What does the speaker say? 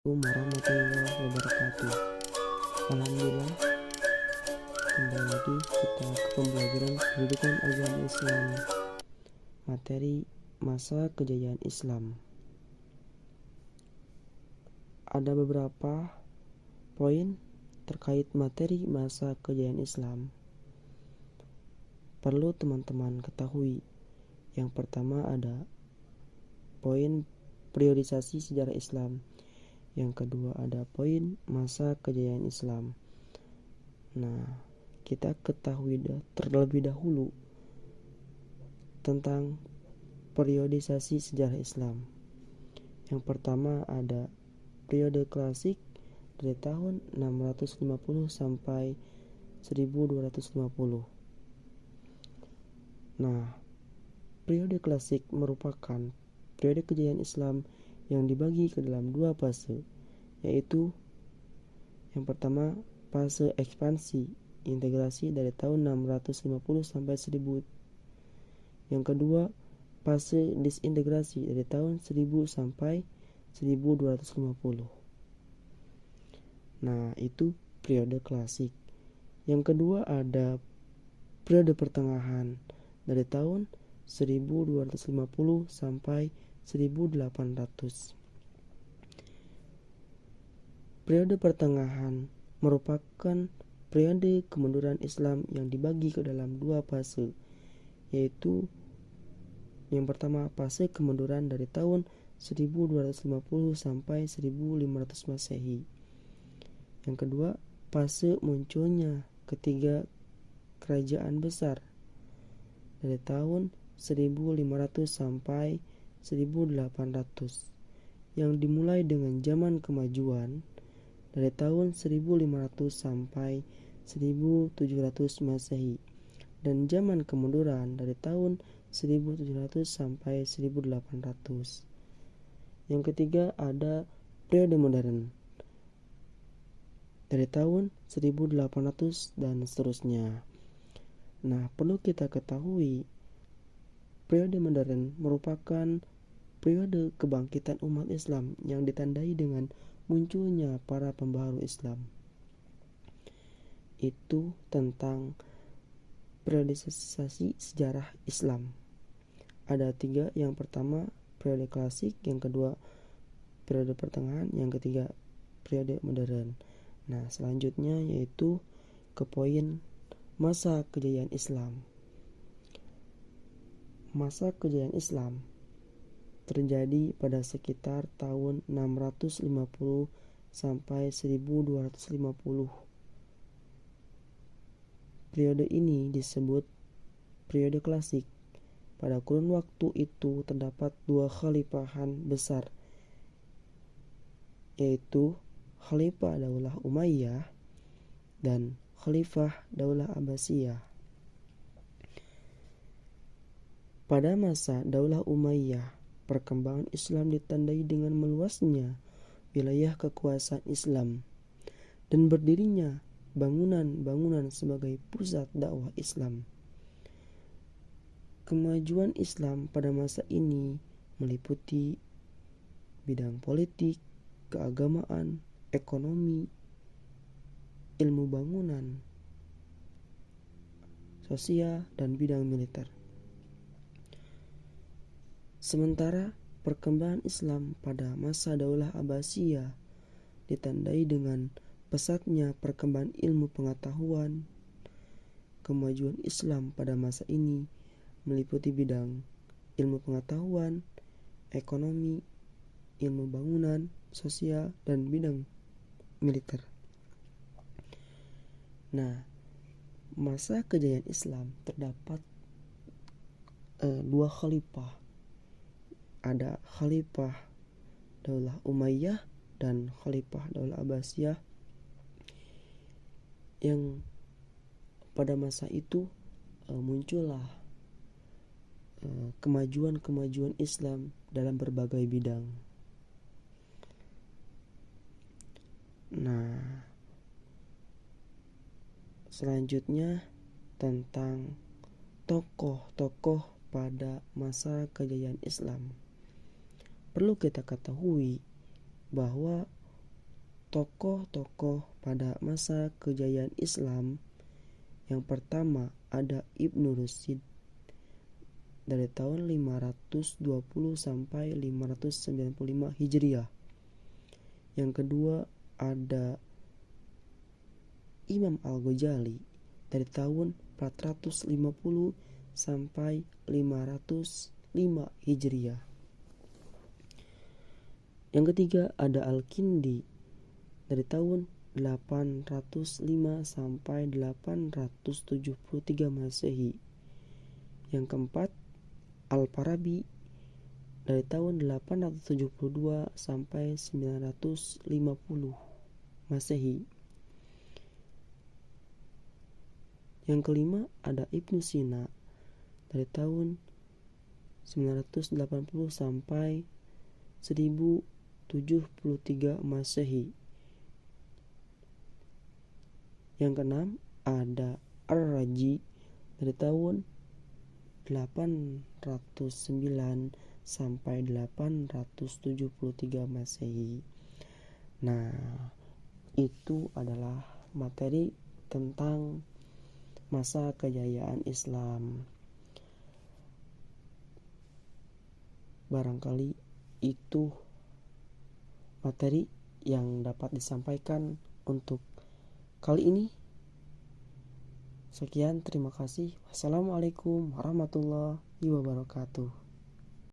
Assalamualaikum warahmatullahi wabarakatuh. Alhamdulillah, kembali lagi kita ke pembelajaran pendidikan agama Islam, materi masa kejayaan Islam. Ada beberapa poin terkait materi masa kejayaan Islam perlu teman-teman ketahui. Yang pertama ada poin periodisasi sejarah Islam. Yang kedua ada poin masa kejayaan Islam. Nah, kita ketahui terlebih dahulu tentang periodisasi sejarah Islam. Yang pertama ada periode klasik dari tahun 650 sampai 1250. Nah, periode klasik merupakan periode kejayaan Islam yang dibagi ke dalam dua fase, yaitu yang pertama fase ekspansi integrasi dari tahun 650 sampai 1000. Yang kedua fase disintegrasi dari tahun 1000 sampai 1250. Nah, itu periode klasik. Yang kedua ada periode pertengahan dari tahun 1250 sampai 1800. Periode pertengahan merupakan periode kemunduran Islam yang dibagi ke dalam dua fase, yaitu yang pertama fase kemunduran dari tahun 1250 sampai 1500 Masehi. Yang kedua fase munculnya ketiga kerajaan besar dari tahun 1500 sampai 1800, yang dimulai dengan zaman kemajuan dari tahun 1500 sampai 1700 Masehi dan zaman kemunduran dari tahun 1700 sampai 1800. Yang ketiga ada periode modern dari tahun 1800 dan seterusnya. Nah, perlu kita ketahui periode modern merupakan periode kebangkitan umat Islam yang ditandai dengan munculnya para pembaharu Islam. Itu tentang periodisasi sejarah Islam. Ada tiga, yang pertama periode klasik, yang kedua periode pertengahan, yang ketiga periode modern. Nah, selanjutnya yaitu ke poin masa kejayaan Islam. Masa kejayaan Islam terjadi pada sekitar tahun 650 sampai 1250. Periode ini disebut periode klasik. Pada kurun waktu itu terdapat dua khalifahan besar, yaitu Khalifah Daulah Umayyah dan Khalifah Daulah Abbasiyah. Pada masa Daulah Umayyah, perkembangan Islam ditandai dengan meluasnya wilayah kekuasaan Islam dan berdirinya bangunan-bangunan sebagai pusat dakwah Islam. Kemajuan Islam pada masa ini meliputi bidang politik, keagamaan, ekonomi, ilmu bangunan, sosial, dan bidang militer. Sementara perkembangan Islam pada masa Daulah Abbasiyah ditandai dengan pesatnya perkembangan ilmu pengetahuan. Kemajuan Islam pada masa ini meliputi bidang ilmu pengetahuan, ekonomi, ilmu bangunan, sosial, dan bidang militer. Nah, masa kejayaan Islam terdapat dua khalifah. Ada Khalifah Daulah Umayyah dan Khalifah Daulah Abbasiyah, yang pada masa itu muncullah kemajuan-kemajuan Islam dalam berbagai bidang. Nah, selanjutnya tentang tokoh-tokoh pada masa kejayaan Islam. Perlu kita ketahui bahwa Tokoh-tokoh pada masa kejayaan Islam, yang pertama ada Ibnu Rushd dari tahun 520 sampai 595 Hijriah. Yang kedua ada Imam Al-Ghazali dari tahun 450 sampai 505 Hijriah. Yang ketiga ada Al-Kindi dari tahun 805 sampai 873 Masehi. Yang keempat Al-Farabi dari tahun 872 sampai 950 Masehi. Yang kelima ada Ibnu Sina dari tahun 980 sampai 1073 Masehi. Yang keenam ada Ar-Razi dari tahun 809 sampai 873 Masehi. Nah, itu adalah materi tentang masa kejayaan Islam. Barangkali itu materi yang dapat disampaikan untuk kali ini. Sekian, terima kasih. Wassalamualaikum warahmatullahi wabarakatuh.